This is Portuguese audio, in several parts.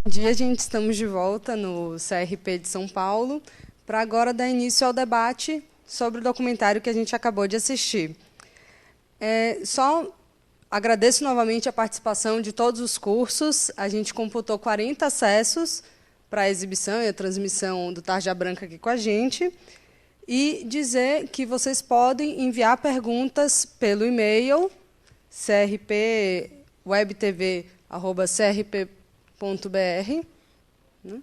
Bom dia, gente. Estamos de volta no CRP de São Paulo para agora dar início ao debate sobre o documentário que a gente acabou de assistir. Só agradeço novamente a participação de todos os cursos. A gente computou 40 acessos para a exibição e a transmissão do Tarja Branca aqui com a gente. E dizer que vocês podem enviar perguntas pelo e-mail crpwebtv@crp.br, né?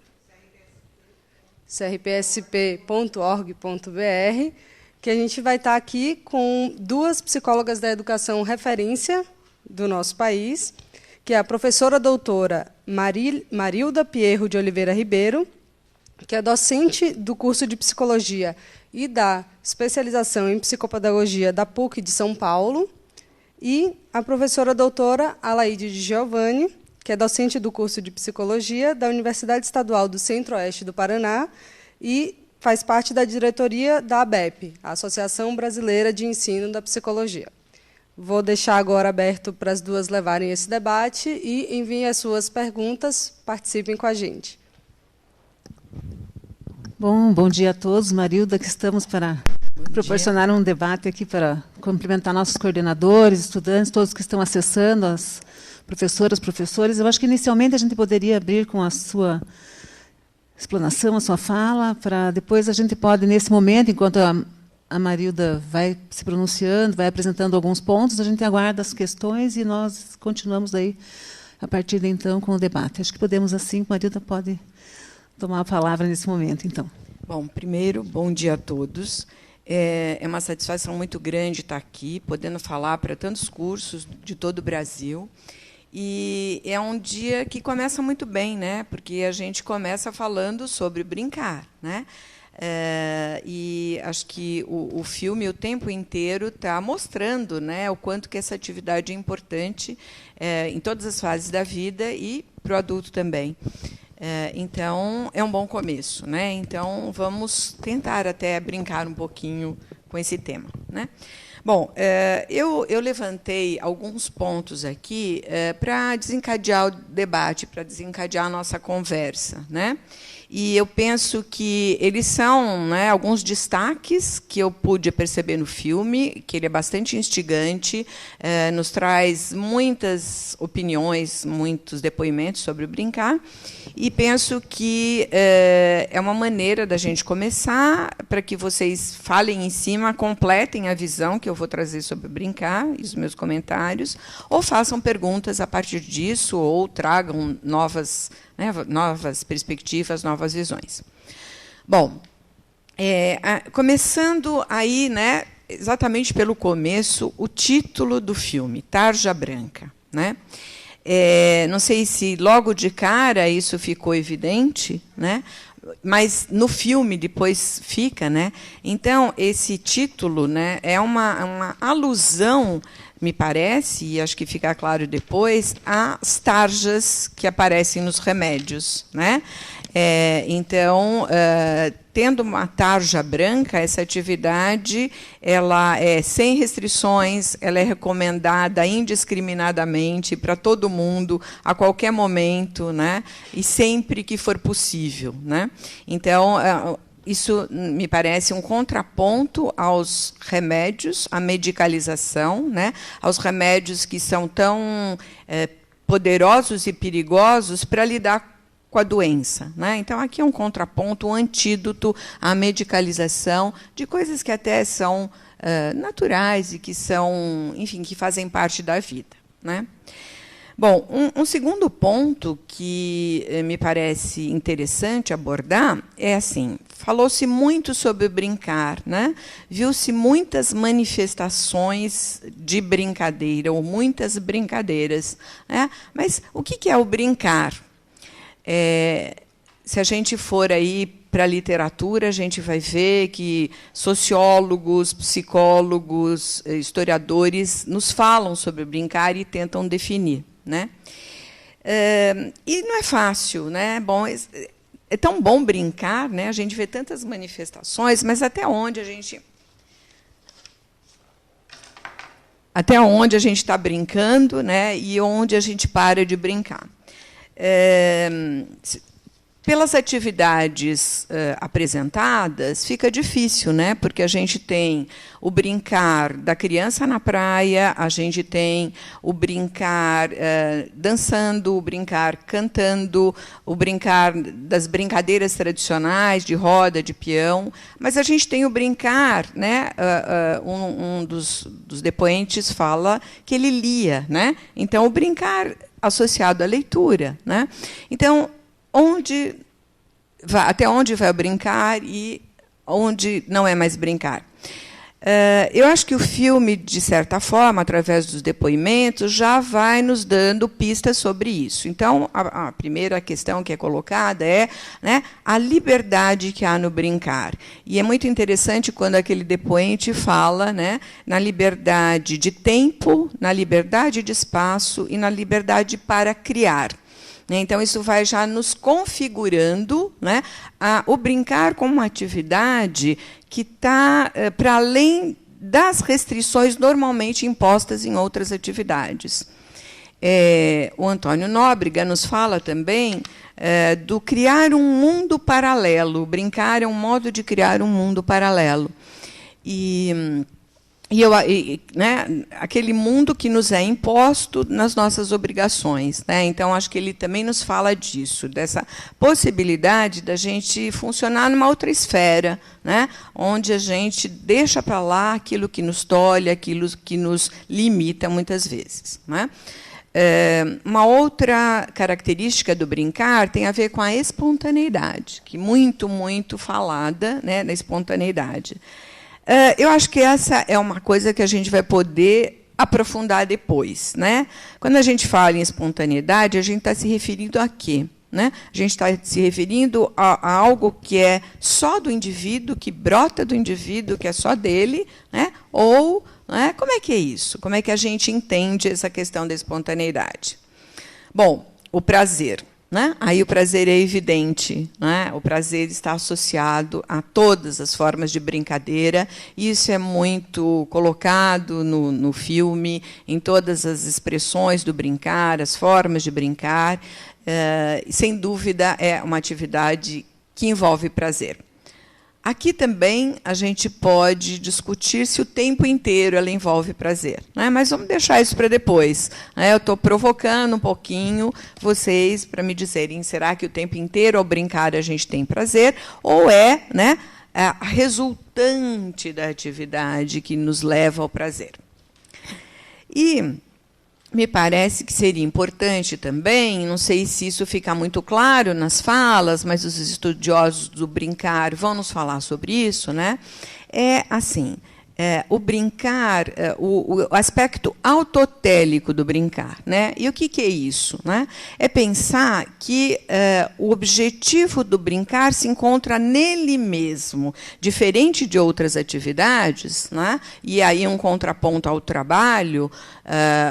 crpsp.org.br, que a gente vai estar aqui com duas psicólogas da educação referência do nosso país, que é a professora doutora Marilda Pierro de Oliveira Ribeiro, que é docente do curso de Psicologia e da especialização em Psicopedagogia da PUC de São Paulo, e a professora doutora Alaide de Giovanni, que é docente do curso de Psicologia da Universidade Estadual do Centro-Oeste do Paraná e faz parte da diretoria da ABEP, a Associação Brasileira de Ensino da Psicologia. Vou deixar agora aberto para as duas levarem esse debate e enviem as suas perguntas, participem com a gente. Bom dia a todos. Marilda, que estamos para proporcionar um debate aqui para cumprimentar nossos coordenadores, estudantes, todos que estão acessando, as professoras, professores. Eu acho que, inicialmente, a gente poderia abrir com a sua explanação, a sua fala, para depois a gente pode, nesse momento, enquanto a Marilda vai se pronunciando, vai apresentando alguns pontos, a gente aguarda as questões e nós continuamos aí, a partir de então, com o debate. Acho que podemos assim, Marilda pode tomar a palavra nesse momento, então. Bom, primeiro, bom dia a todos. É uma satisfação muito grande estar aqui, podendo falar para tantos cursos de todo o Brasil. E é um dia que começa muito bem, né? Porque a gente começa falando sobre brincar, né? E acho que o filme o tempo inteiro está mostrando, né, o quanto que essa atividade é importante em todas as fases da vida e para o adulto também. Então, é um bom começo, né? Então, vamos tentar até brincar um pouquinho com esse tema, né? Bom, eu levantei alguns pontos aqui para desencadear o debate, para desencadear a nossa conversa, né? E eu penso que eles são, né, alguns destaques que eu pude perceber no filme, que ele é bastante instigante, nos traz muitas opiniões, muitos depoimentos sobre o brincar, e penso que é uma maneira da gente começar, para que vocês falem em cima, completem a visão que eu vou trazer sobre o brincar, e os meus comentários, ou façam perguntas a partir disso, ou tragam novas perspectivas, novas visões. Bom, começando aí, né, exatamente pelo começo, o título do filme, Tarja Branca, né? Não sei se logo de cara isso ficou evidente, né? Mas no filme depois fica, né? Então esse título, né, é uma alusão, me parece, e acho que fica claro depois, às tarjas que aparecem nos remédios, né? Então, tendo uma tarja branca, essa atividade ela é sem restrições, ela é recomendada indiscriminadamente para todo mundo, a qualquer momento, né? E sempre que for possível, né? Então, isso me parece um contraponto aos remédios, à medicalização, né? Aos remédios que são tão poderosos e perigosos para lidar com a doença, né? Então, aqui é um contraponto, um antídoto à medicalização de coisas que até são naturais e que são, enfim, que fazem parte da vida, né? Bom, um segundo ponto que me parece interessante abordar é assim: falou-se muito sobre brincar, né? Viu-se muitas manifestações de brincadeira, ou muitas brincadeiras, né? Mas o que é o brincar? Se a gente for aí para a literatura, a gente vai ver que sociólogos, psicólogos, historiadores nos falam sobre brincar e tentam definir, né? E não é fácil, né? Bom, é tão bom brincar, né? A gente vê tantas manifestações, mas até onde a gente está brincando, né? E onde a gente para de brincar. Pelas atividades apresentadas, fica difícil, né? Porque a gente tem o brincar da criança na praia, a gente tem o brincar dançando, o brincar cantando, o brincar das brincadeiras tradicionais, de roda, de peão, mas a gente tem o brincar, né? Um dos depoentes fala que ele lia, né? Então, o brincar associado à leitura, né? Então, até onde vai o brincar e onde não é mais brincar. Eu acho que o filme, de certa forma, através dos depoimentos, já vai nos dando pistas sobre isso. Então, a primeira questão que é colocada é, né, a liberdade que há no brincar. E é muito interessante quando aquele depoente fala, né, na liberdade de tempo, na liberdade de espaço e na liberdade para criar. Então, isso vai já nos configurando, né, o brincar como uma atividade que está para além das restrições normalmente impostas em outras atividades. O Antônio Nóbrega nos fala também do criar um mundo paralelo. Brincar é um modo de criar um mundo paralelo. Né, aquele mundo que nos é imposto nas nossas obrigações, né? Então, acho que ele também nos fala disso, dessa possibilidade da gente funcionar numa outra esfera, né? Onde a gente deixa para lá aquilo que nos tolhe, aquilo que nos limita muitas vezes, né? Uma outra característica do brincar tem a ver com a espontaneidade, que muito, muito falada, né, da espontaneidade. Eu acho que essa é uma coisa que a gente vai poder aprofundar depois, né? Quando a gente fala em espontaneidade, a gente está se referindo a quê? Né? A gente está se referindo a algo que é só do indivíduo, que brota do indivíduo, que é só dele, né? Ou, né, como é que é isso? Como é que a gente entende essa questão da espontaneidade? Bom, o prazer. Né? Aí o prazer é evidente, né? O prazer está associado a todas as formas de brincadeira, e isso é muito colocado no filme, em todas as expressões do brincar, as formas de brincar. Sem dúvida, é uma atividade que envolve prazer. Aqui também a gente pode discutir se o tempo inteiro ela envolve prazer, né? Mas vamos deixar isso para depois, né? Eu estou provocando um pouquinho vocês para me dizerem, será que o tempo inteiro ao brincar a gente tem prazer, ou é, né, a resultante da atividade que nos leva ao prazer? E me parece que seria importante também, não sei se isso fica muito claro nas falas, mas os estudiosos do brincar vão nos falar sobre isso, né? O brincar, o aspecto autotélico do brincar, né? E o que é isso, né? É pensar que o objetivo do brincar se encontra nele mesmo, diferente de outras atividades, né? E aí um contraponto ao trabalho,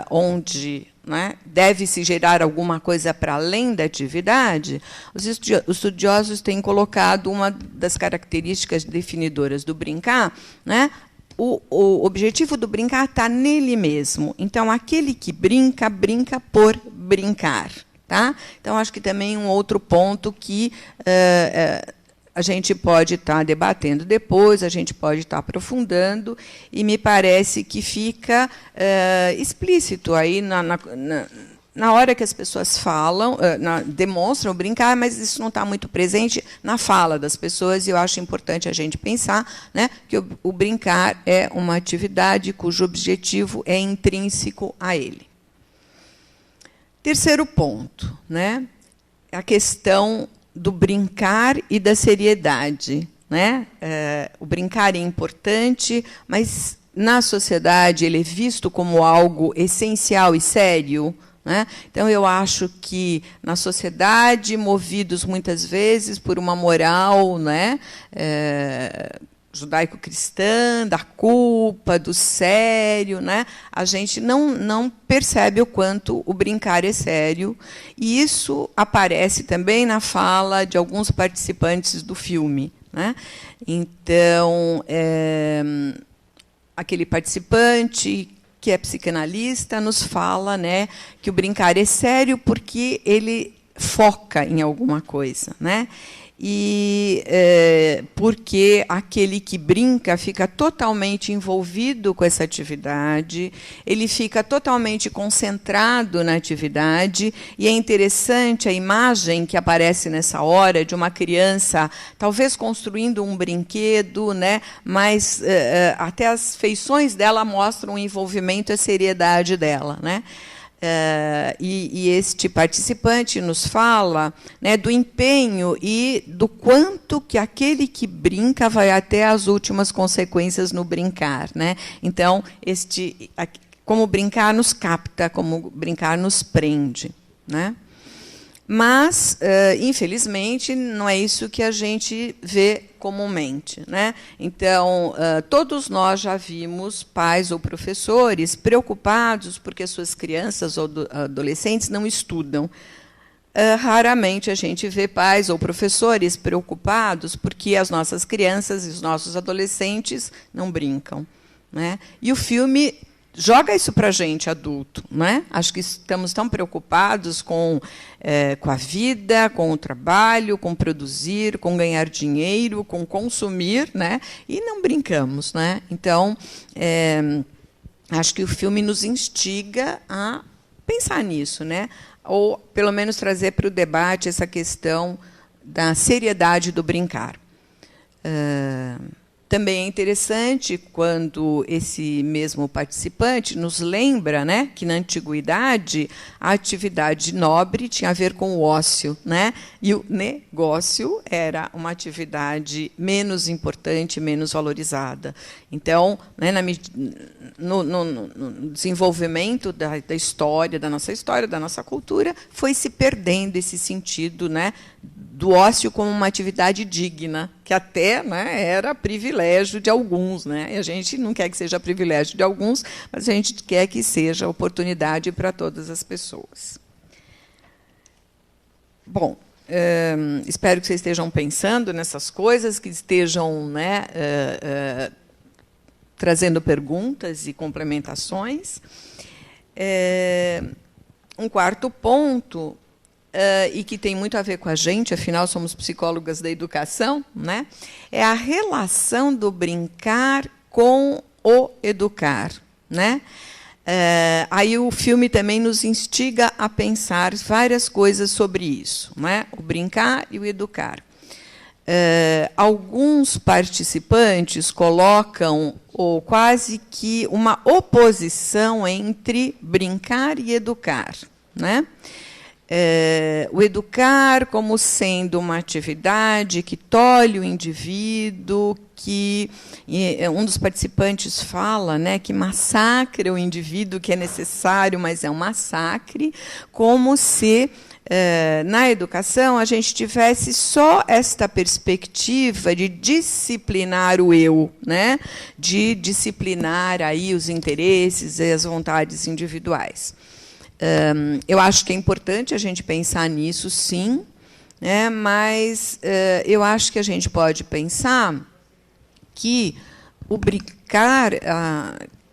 onde, né, deve-se gerar alguma coisa para além da atividade. Os estudiosos têm colocado uma das características definidoras do brincar, né? O objetivo do brincar está nele mesmo. Então, aquele que brinca, brinca por brincar. Tá? Então, acho que também um outro ponto que a gente pode estar debatendo depois, a gente pode estar aprofundando, e me parece que fica explícito aí na hora que as pessoas falam, demonstram brincar, mas isso não está muito presente na fala das pessoas, e eu acho importante a gente pensar, né, que o brincar é uma atividade cujo objetivo é intrínseco a ele. Terceiro ponto, né, a questão do brincar e da seriedade, né? O brincar é importante, mas na sociedade ele é visto como algo essencial e sério, né? Então, eu acho que, na sociedade, movidos muitas vezes por uma moral, né, judaico-cristã, da culpa, do sério, né, a gente não percebe o quanto o brincar é sério, e isso aparece também na fala de alguns participantes do filme, né? Então, aquele participante que é psicanalista nos fala, né, que o brincar é sério porque ele foca em alguma coisa, né? E porque aquele que brinca fica totalmente envolvido com essa atividade, ele fica totalmente concentrado na atividade, e é interessante a imagem que aparece nessa hora de uma criança, talvez construindo um brinquedo, né, mas até as feições dela mostram o envolvimento e a seriedade dela, né? E este participante nos fala, né, do empenho e do quanto que aquele que brinca vai até as últimas consequências no brincar, né? Então, como brincar nos capta, como brincar nos prende, né? Mas, infelizmente, não é isso que a gente vê comumente, né? Então, todos nós já vimos pais ou professores preocupados porque suas crianças ou adolescentes não estudam. Raramente a gente vê pais ou professores preocupados porque as nossas crianças e os nossos adolescentes não brincam, né? E o filme joga isso para a gente, adulto, né? Acho que estamos tão preocupados com a vida, com o trabalho, com produzir, com ganhar dinheiro, com consumir, né? E não brincamos, né? Então, acho que o filme nos instiga a pensar nisso, né? Ou, pelo menos, trazer para o debate essa questão da seriedade do brincar. Também é interessante quando esse mesmo participante nos lembra, né, que, na antiguidade, a atividade nobre tinha a ver com o ócio, né, e o negócio era uma atividade menos importante, menos valorizada. Então, né, no desenvolvimento da história, da nossa cultura, foi se perdendo esse sentido, né, do ócio como uma atividade digna, que até, né, era privilégio de alguns, né? E a gente não quer que seja privilégio de alguns, mas a gente quer que seja oportunidade para todas as pessoas. Bom, espero que vocês estejam pensando nessas coisas, que estejam, né, trazendo perguntas e complementações. Um quarto ponto, e que tem muito a ver com a gente, afinal, somos psicólogas da educação, né? É a relação do brincar com o educar, né? Aí o filme também nos instiga a pensar várias coisas sobre isso, né? O brincar e o educar. Alguns participantes colocam quase que uma oposição entre brincar e educar, né? O educar como sendo uma atividade que tolhe o indivíduo, que um dos participantes fala, né, que massacra o indivíduo, que é necessário, mas é um massacre, como se na educação a gente tivesse só esta perspectiva de disciplinar o eu, né, de disciplinar aí os interesses e as vontades individuais. Eu acho que é importante a gente pensar nisso, sim, né, mas eu acho que a gente pode pensar que o brincar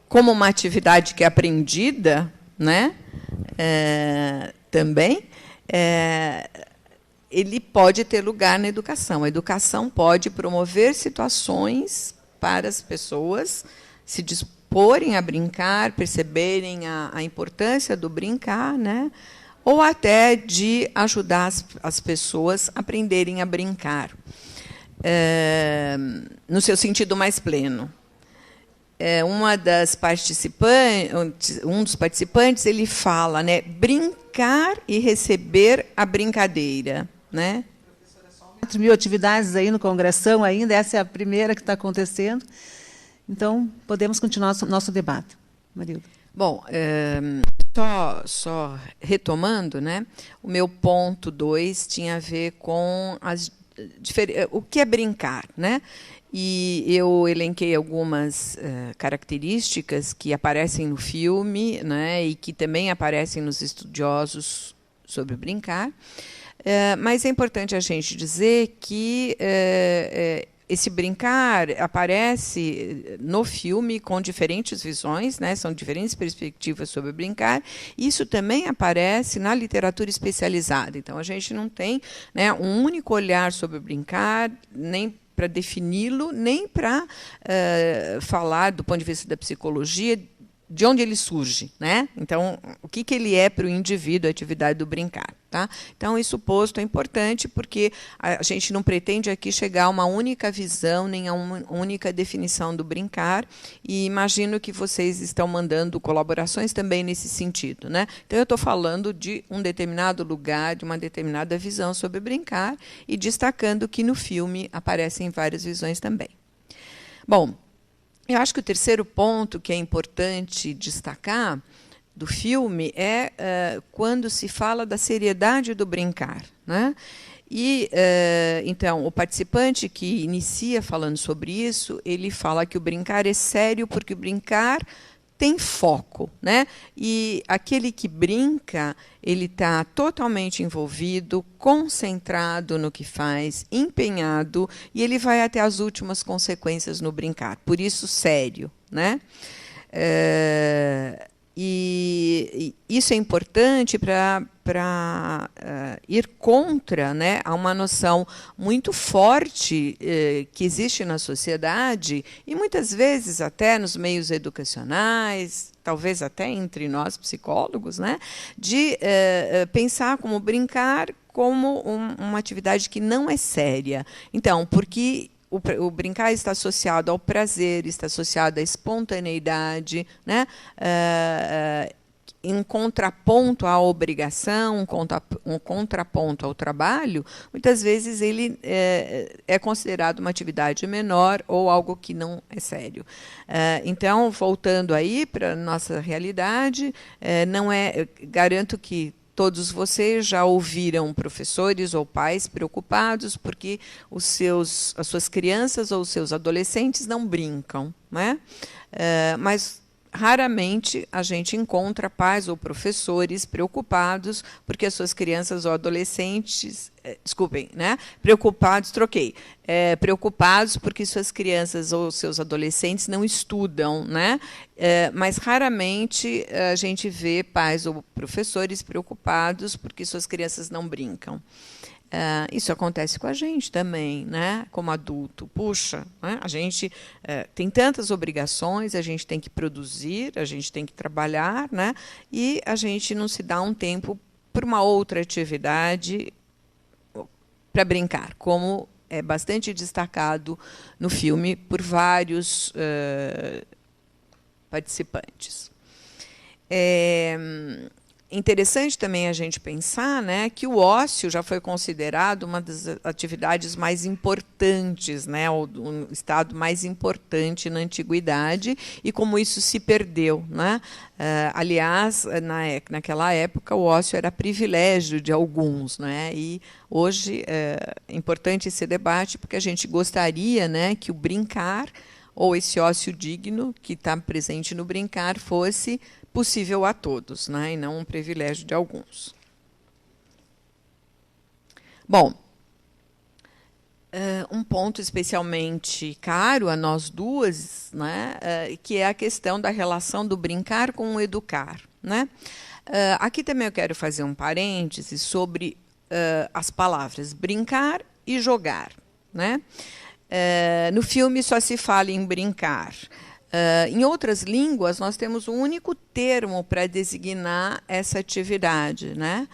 como uma atividade que é aprendida, né, também, ele pode ter lugar na educação. A educação pode promover situações para as pessoas se disporem a brincar, perceberem a importância do brincar, né? Ou até de ajudar as pessoas a aprenderem a brincar, no seu sentido mais pleno. Um dos participantes ele fala, né, brincar e receber a brincadeira, né? 4.000 atividades aí no congressão ainda, essa é a primeira que está acontecendo. Então, podemos continuar nosso debate. Marilda. Bom, só retomando, né, o meu ponto 2 tinha a ver com o que é brincar, né? E eu elenquei algumas características que aparecem no filme, né, e que também aparecem nos estudiosos sobre brincar. Mas é importante a gente dizer que esse brincar aparece no filme com diferentes visões, né? São diferentes perspectivas sobre o brincar. Isso também aparece na literatura especializada. Então, a gente não tem, né, um único olhar sobre o brincar, nem para defini-lo, nem para falar, do ponto de vista da psicologia, de onde ele surge, né? Então, o que ele é para o indivíduo, a atividade do brincar. Tá? Então, isso posto é importante, porque a gente não pretende aqui chegar a uma única visão, nem a uma única definição do brincar, e imagino que vocês estão mandando colaborações também nesse sentido. Né? Então, eu estou falando de um determinado lugar, de uma determinada visão sobre brincar, e destacando que no filme aparecem várias visões também. Bom, eu acho que o terceiro ponto que é importante destacar do filme é quando se fala da seriedade do brincar. Né? E, então, o participante que inicia falando sobre isso, ele fala que o brincar é sério porque o brincar tem foco. Né? E aquele que brinca, ele está totalmente envolvido, concentrado no que faz, empenhado, e ele vai até as últimas consequências no brincar. Por isso, sério. Né? E isso é importante para ir contra, né, a uma noção muito forte que existe na sociedade, e muitas vezes até nos meios educacionais, talvez até entre nós psicólogos, né, de pensar como brincar como uma atividade que não é séria. Então, porque o brincar está associado ao prazer, está associado à espontaneidade, né? Em contraponto à obrigação, um contraponto ao trabalho, muitas vezes ele é considerado uma atividade menor ou algo que não é sério. Então, voltando aí para a nossa realidade, garanto que todos vocês já ouviram professores ou pais preocupados porque as suas crianças ou os seus adolescentes não brincam. Né? Mas raramente a gente encontra pais ou professores preocupados porque as suas crianças ou adolescentes, preocupados porque suas crianças ou seus adolescentes não estudam, né? Mas raramente a gente vê pais ou professores preocupados porque suas crianças não brincam. Isso acontece com a gente também, né? Como adulto. Puxa, né? A gente tem tantas obrigações, a gente tem que produzir, a gente tem que trabalhar, né? E a gente não se dá um tempo para uma outra atividade para brincar, como é bastante destacado no filme por vários participantes. Interessante também a gente pensar, né, que o ócio já foi considerado uma das atividades mais importantes, né, um estado mais importante na antiguidade, e como isso se perdeu. Né? Aliás, naquela época, o ócio era privilégio de alguns. Né? E hoje é importante esse debate, porque a gente gostaria, né, que o brincar, ou esse ócio digno que está presente no brincar, fosse possível a todos, né, e não um privilégio de alguns. Bom, um ponto especialmente caro a nós duas, né, que é a questão da relação do brincar com o educar. Né? Aqui também eu quero fazer um parêntese sobre as palavras brincar e jogar. Né? No filme só se fala em brincar. Em outras línguas, nós temos um único termo para designar essa atividade. Né?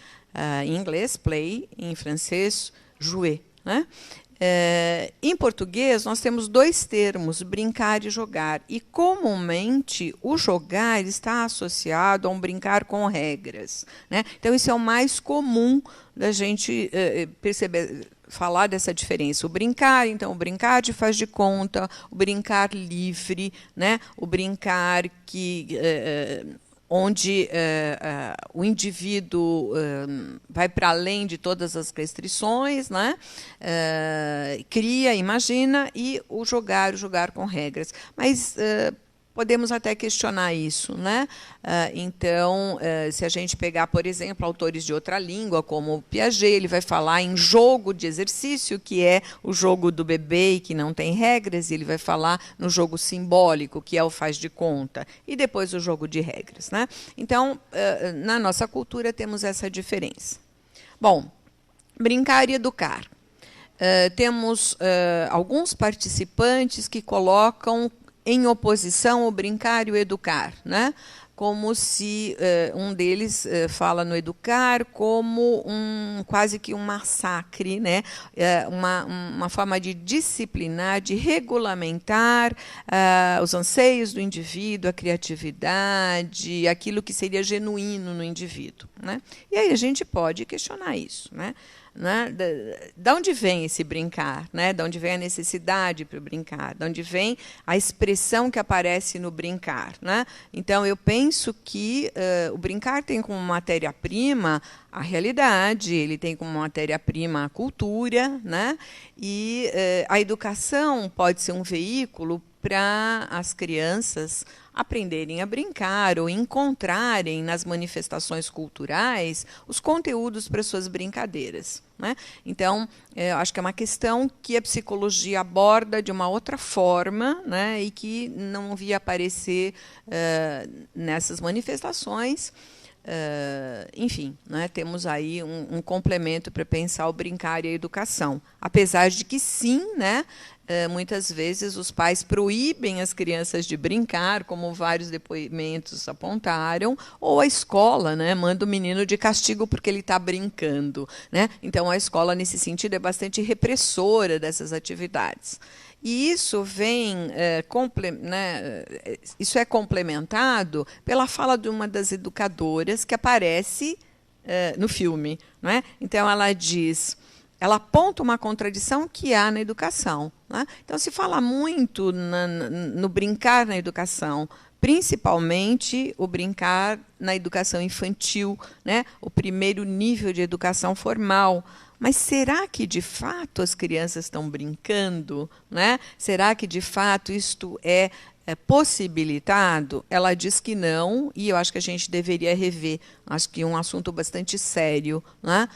Em inglês, play, em francês, jouer. Né? Em português, nós temos dois termos, brincar e jogar. E, comumente, o jogar está associado a um brincar com regras. Né? Então, isso é o mais comum da gente perceber, falar dessa diferença. O brincar, então, o brincar de faz de conta, o brincar livre, né? O brincar onde o indivíduo vai para além de todas as restrições, né? Cria, imagina, e o jogar com regras. Mas podemos até questionar isso, né? Então, se a gente pegar, por exemplo, autores de outra língua, como Piaget, ele vai falar em jogo de exercício, que é o jogo do bebê e que não tem regras, e ele vai falar no jogo simbólico, que é o faz de conta, e depois o jogo de regras, né? Então, na nossa cultura temos essa diferença. Bom, brincar e educar. Temos alguns participantes que colocam em oposição o brincar e o educar, né? Como se um deles fala no educar como quase que um massacre, né? Uma forma de disciplinar, de regulamentar os anseios do indivíduo, a criatividade, aquilo que seria genuíno no indivíduo, né? E aí a gente pode questionar isso, né? Da onde vem esse brincar, né? Da onde vem a necessidade para o brincar, da onde vem a expressão que aparece no brincar, né? Então eu penso que o brincar tem como matéria-prima a realidade, ele tem como matéria-prima a cultura, né? E a educação pode ser um veículo para as crianças aprenderem a brincar ou encontrarem nas manifestações culturais os conteúdos para suas brincadeiras, né? Então, eu acho que é uma questão que a psicologia aborda de uma outra forma, né? E que não via aparecer nessas manifestações. Enfim, né, temos aí um complemento para pensar o brincar e a educação. Apesar de que, sim, né, muitas vezes os pais proíbem as crianças de brincar, como vários depoimentos apontaram, ou a escola, né, manda o menino de castigo porque ele está brincando, né? Então, a escola, nesse sentido, é bastante repressora dessas atividades. E isso isso é complementado pela fala de uma das educadoras que aparece no filme, não é? Então ela aponta uma contradição que há na educação, né? Então se fala muito no brincar na educação, principalmente o brincar na educação infantil, né? O primeiro nível de educação formal. Mas será que, de fato, as crianças estão brincando, né? Será que, de fato, isto é possibilitado? Ela diz que não, e eu acho que a gente deveria rever. Acho que é um assunto bastante sério, né?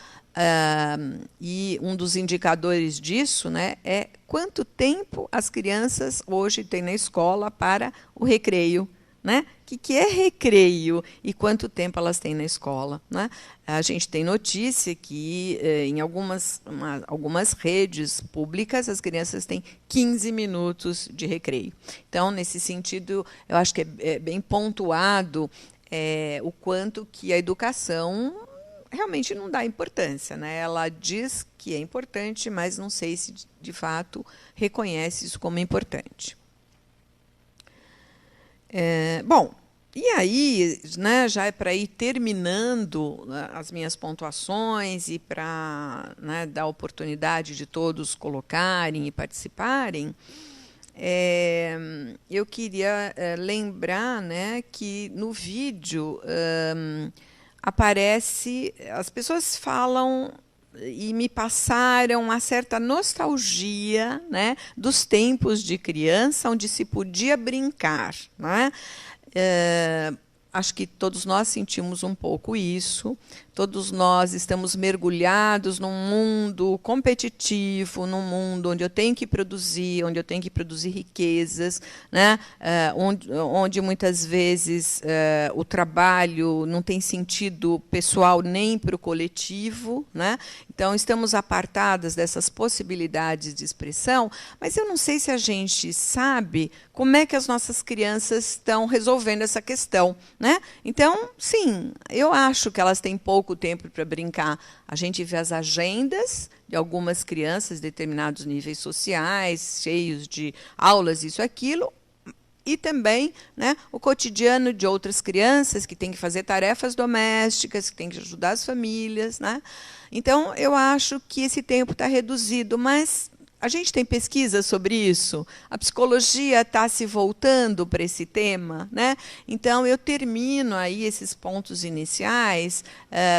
E um dos indicadores disso, né, é quanto tempo as crianças hoje têm na escola para o recreio, né? O que é recreio e quanto tempo elas têm na escola, né? A gente tem notícia que em algumas redes públicas as crianças têm 15 minutos de recreio. Então, nesse sentido, eu acho que é bem pontuado o quanto que a educação realmente não dá importância, né? Ela diz que é importante, mas não sei se, de fato, reconhece isso como importante. Bom, e aí, né, já é para ir terminando, né, as minhas pontuações e para, né, dar oportunidade de todos colocarem e participarem, eu queria lembrar, né, que no vídeo aparece, as pessoas falam e me passaram uma certa nostalgia, né, dos tempos de criança, onde se podia brincar, né? Acho que todos nós sentimos um pouco isso. Todos nós estamos mergulhados num mundo competitivo, num mundo onde eu tenho que produzir riquezas, né? Onde muitas vezes o trabalho não tem sentido pessoal nem para o coletivo, né? Então, estamos apartadas dessas possibilidades de expressão, mas eu não sei se a gente sabe como é que as nossas crianças estão resolvendo essa questão, né? Então, sim, eu acho que elas têm pouco tempo para brincar. A gente vê as agendas de algumas crianças, determinados níveis sociais, cheios de aulas, isso e aquilo, e também, né, o cotidiano de outras crianças que têm que fazer tarefas domésticas, que têm que ajudar as famílias, né? Então, eu acho que esse tempo está reduzido, mas a gente tem pesquisa sobre isso? A psicologia está se voltando para esse tema, né? Então, eu termino aí esses pontos iniciais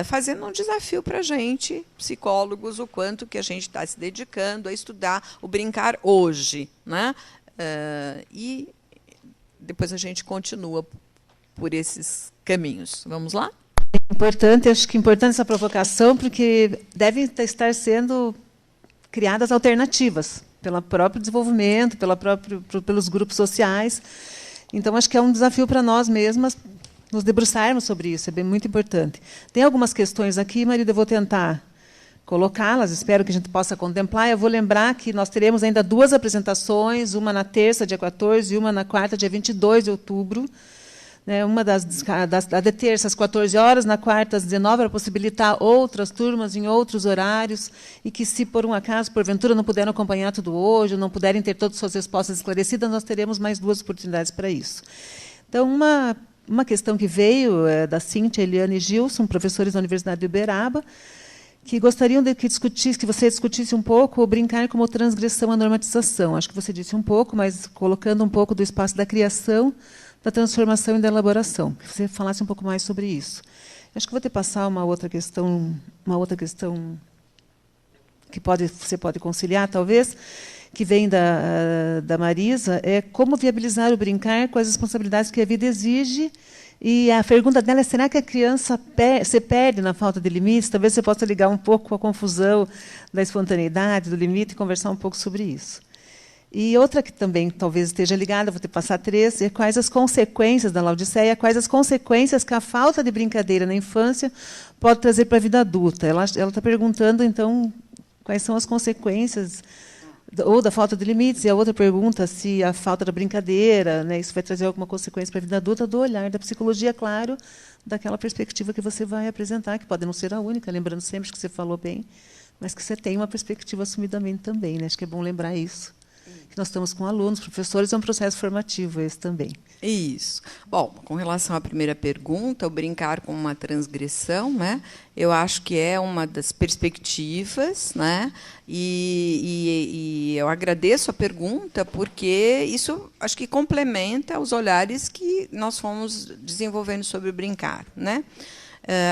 fazendo um desafio para a gente, psicólogos, o quanto que a gente está se dedicando a estudar o brincar hoje, né? E depois a gente continua por esses caminhos. Vamos lá? Importante, acho que é importante essa provocação, porque devem estar sendo criadas alternativas pelo próprio desenvolvimento, pelos grupos sociais. Então, acho que é um desafio para nós mesmas nos debruçarmos sobre isso, é bem, muito importante. Tem algumas questões aqui, Marilda, eu vou tentar colocá-las, espero que a gente possa contemplar. Eu vou lembrar que nós teremos ainda 2 apresentações, uma na terça, dia 14, e uma na quarta, dia 22 de outubro. Uma da de terça às 14 horas, na quarta às 19, para possibilitar outras turmas em outros horários, e que, se por um acaso, porventura, não puderam acompanhar tudo hoje, ou não puderem ter todas as suas respostas esclarecidas, nós teremos mais 2 oportunidades para isso. Então, uma questão que veio da Cíntia, Eliane e Gilson, professores da Universidade de Uberaba, que gostariam que você discutisse um pouco o brincar como transgressão à normatização. Acho que você disse um pouco, mas colocando um pouco do espaço da criação, da transformação e da elaboração. Que você falasse um pouco mais sobre isso. Acho que vou ter que passar uma outra questão que você pode conciliar, talvez, que vem da Marisa, é como viabilizar o brincar com as responsabilidades que a vida exige. E a pergunta dela é: será que a criança se perde na falta de limites? Talvez você possa ligar um pouco com a confusão da espontaneidade, do limite, e conversar um pouco sobre isso. E outra que também talvez esteja ligada, vou ter que passar 3, é quais as consequências da Laodiceia, quais as consequências que a falta de brincadeira na infância pode trazer para a vida adulta. Ela está perguntando, então, quais são as consequências ou da falta de limites, e a outra pergunta se a falta da brincadeira, isso vai trazer alguma consequência para a vida adulta, do olhar da psicologia, claro, daquela perspectiva que você vai apresentar, que pode não ser a única, lembrando sempre que você falou bem, mas que você tem uma perspectiva assumidamente também. Acho que é bom lembrar isso. Que nós estamos com alunos, professores, é um processo formativo esse também. Isso. Bom, com relação à primeira pergunta, o brincar como uma transgressão, eu acho que é uma das perspectivas, e eu agradeço a pergunta, porque isso acho que complementa os olhares que nós fomos desenvolvendo sobre o brincar,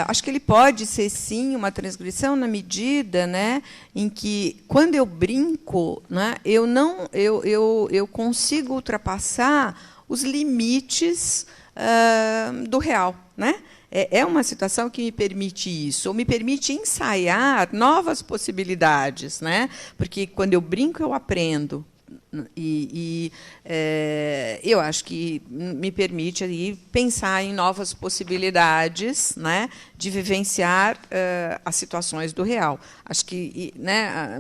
acho que ele pode ser, sim, uma transgressão na medida em que, quando eu brinco, eu consigo ultrapassar os limites do real. É uma situação que me permite isso, ou me permite ensaiar novas possibilidades. Porque, quando eu brinco, eu aprendo. Eu acho que me permite aí pensar em novas possibilidades, de vivenciar as situações do real. Acho que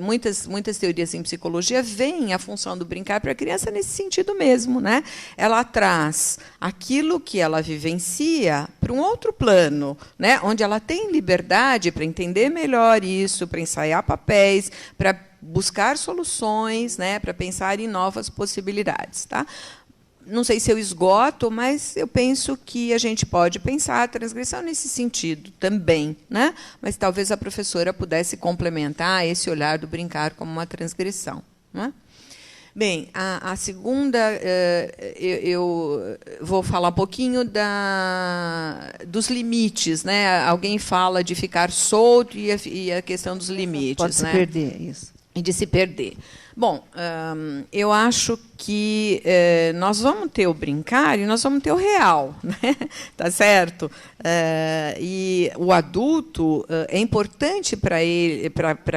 muitas teorias em psicologia veem a função do brincar para a criança nesse sentido mesmo. Ela traz aquilo que ela vivencia para um outro plano, onde ela tem liberdade para entender melhor isso, para ensaiar papéis, para buscar soluções, para pensar em novas possibilidades. Não sei se eu esgoto, mas eu penso que a gente pode pensar a transgressão nesse sentido também. Mas talvez a professora pudesse complementar esse olhar do brincar como uma transgressão. Bem, a segunda, eu vou falar um pouquinho dos limites. Alguém fala de ficar solto e a questão dos limites. Pode se perder, isso. E de se perder. Bom, eu acho que nós vamos ter o brincar e nós vamos ter o real, tá certo? E o adulto, é importante para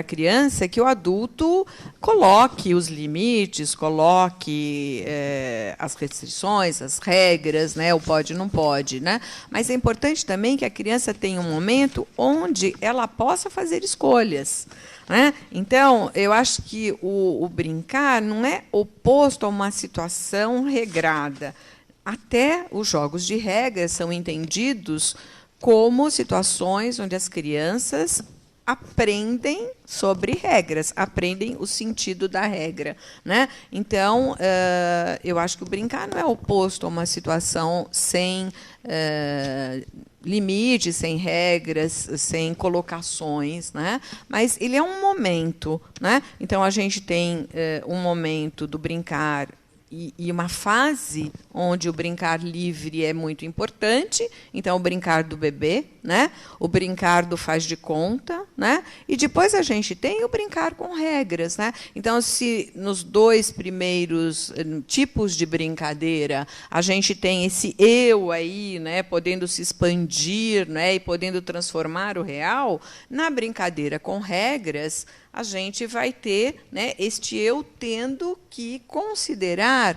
a criança, que o adulto coloque os limites, coloque as restrições, as regras, o pode e não pode. Mas é importante também que a criança tenha um momento onde ela possa fazer escolhas. Então, eu acho que o brincar não é oposto a uma situação regrada. Até os jogos de regras são entendidos como situações onde as crianças aprendem sobre regras, aprendem o sentido da regra. Então, eu acho que o brincar não é oposto a uma situação sem limites, sem regras, sem colocações, mas ele é um momento. Então, a gente tem um momento do brincar e uma fase onde o brincar livre é muito importante. Então, o brincar do bebê, né? O brincar do faz de conta, né? E depois a gente tem o brincar com regras, né? Então, se nos 2 primeiros tipos de brincadeira a gente tem esse eu aí, né? Podendo se expandir, né? E podendo transformar o real, na brincadeira com regras a gente vai ter, né, este eu tendo que considerar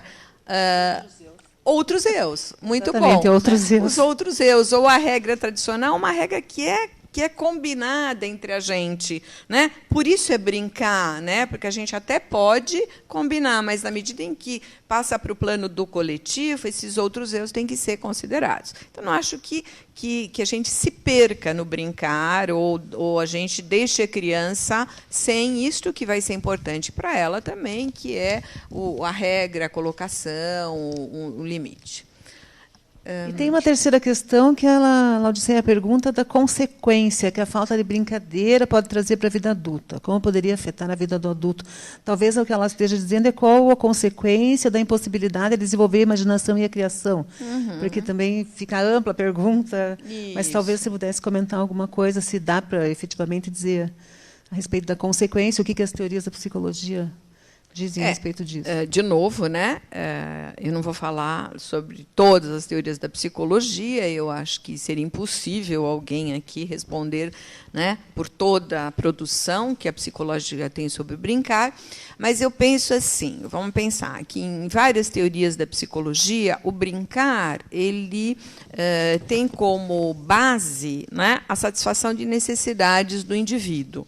outros eus. Muito Exatamente, bom. outros eus. Os outros eus, ou a regra tradicional, uma regra que é combinada entre a gente, né? Por isso é brincar, né? Porque a gente até pode combinar, mas na medida em que passa para o plano do coletivo, esses outros eus têm que ser considerados. Então, não acho que a gente se perca no brincar ou a gente deixe a criança sem isto que vai ser importante para ela também, que é a regra, a colocação, o limite. E tem uma terceira questão que a Laudiceia pergunta da consequência que a falta de brincadeira pode trazer para a vida adulta. Como poderia afetar a vida do adulto? Talvez o que ela esteja dizendo é qual a consequência da impossibilidade de desenvolver a imaginação e a criação. Porque também fica ampla a pergunta, mas talvez você pudesse comentar alguma coisa, se dá para efetivamente dizer a respeito da consequência, o que as teorias da psicologia dizem a respeito disso. De novo, né? Eu não vou falar sobre todas as teorias da psicologia. Eu acho que seria impossível alguém aqui responder, né, por toda a produção que a psicologia tem sobre brincar. Mas eu penso assim, vamos pensar que em várias teorias da psicologia, o brincar ele tem como base, né, a satisfação de necessidades do indivíduo.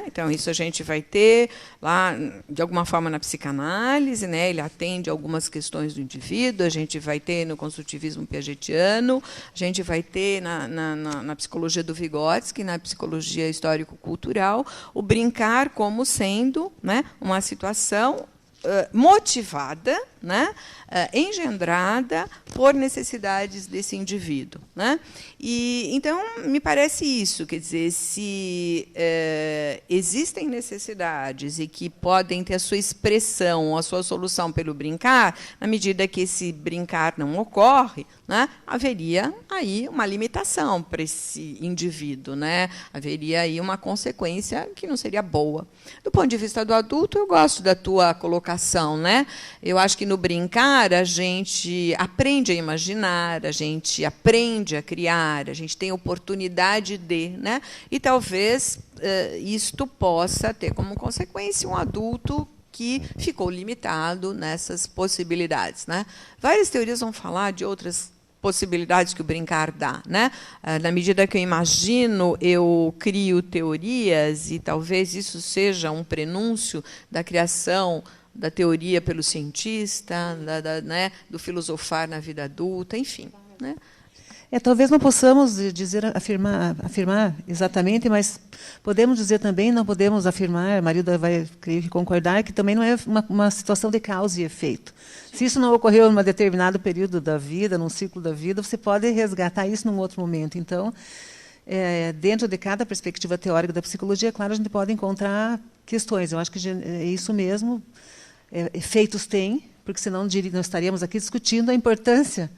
Então, isso a gente vai ter lá, de alguma forma, na psicanálise, né? Ele atende algumas questões do indivíduo, a gente vai ter no construtivismo piagetiano, a gente vai ter na psicologia do Vygotsky, na psicologia histórico-cultural, o brincar como sendo, né, uma situação motivada, né, engendrada por necessidades desse indivíduo, né? E então me parece isso, quer dizer, se existem necessidades e que podem ter a sua expressão, a sua solução pelo brincar, na medida que esse brincar não ocorre, né, haveria aí uma limitação para esse indivíduo, né? Haveria aí uma consequência que não seria boa. Do ponto de vista do adulto, eu gosto da tua colocação, né? Eu acho que no brincar a gente aprende a imaginar, a gente aprende a criar, a gente tem oportunidade de, né? E talvez isto possa ter como consequência um adulto que ficou limitado nessas possibilidades, né? Várias teorias vão falar de outras possibilidades que o brincar dá, né? Na medida que eu imagino, eu crio teorias e talvez isso seja um prenúncio da criação da teoria pelo cientista, né, do filosofar na vida adulta, enfim, né? Talvez não possamos afirmar exatamente, mas podemos dizer também, não podemos afirmar, a Marilda vai, creio que, concordar, que também não é uma situação de causa e efeito. Se isso não ocorreu em um determinado período da vida, num ciclo da vida, você pode resgatar isso num outro momento. Então, dentro de cada perspectiva teórica da psicologia, claro, a gente pode encontrar questões. Eu acho que é isso mesmo. Efeitos tem, porque senão não estaríamos aqui discutindo a importância,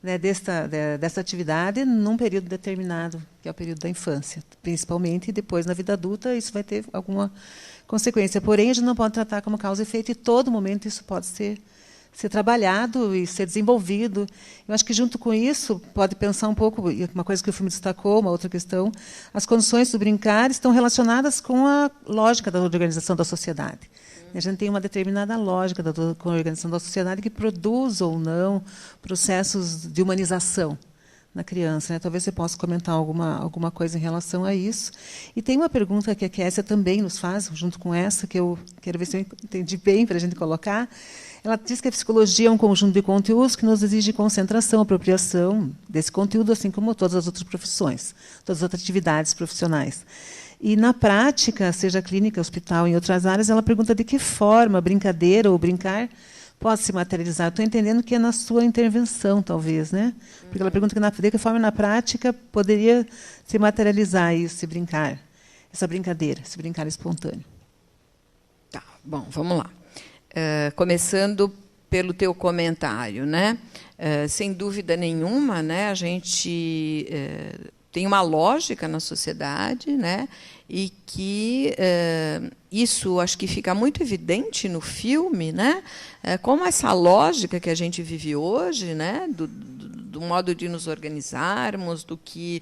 né, dessa atividade num período determinado, que é o período da infância, principalmente, e depois, na vida adulta, isso vai ter alguma consequência. Porém, a gente não pode tratar como causa e efeito, e todo momento isso pode ser trabalhado e ser desenvolvido. Eu acho que, junto com isso, pode pensar um pouco, uma coisa que o filme destacou, uma outra questão, as condições do brincar estão relacionadas com a lógica da organização da sociedade. A gente tem uma determinada lógica da organização da sociedade que produz ou não processos de humanização na criança, né? Talvez você possa comentar alguma coisa em relação a isso. E tem uma pergunta que a Késia também nos faz, junto com essa, que eu quero ver se eu entendi bem para a gente colocar. Ela diz que a psicologia é um conjunto de conteúdos que nos exige concentração, apropriação desse conteúdo, assim como todas as outras profissões, todas as outras atividades profissionais. E, na prática, seja clínica, hospital, em outras áreas, ela pergunta de que forma a brincadeira ou brincar pode se materializar. Estou entendendo que é na sua intervenção, talvez, né? Porque ela pergunta de que forma, na prática, poderia se materializar isso, se brincar, essa brincadeira, esse brincar espontâneo. Tá, bom, vamos lá. Começando pelo teu comentário, né? Sem dúvida nenhuma, né? A gente tem uma lógica na sociedade, né? E que isso acho que fica muito evidente no filme, né? Como essa lógica que a gente vive hoje, né? Do modo de nos organizarmos, do que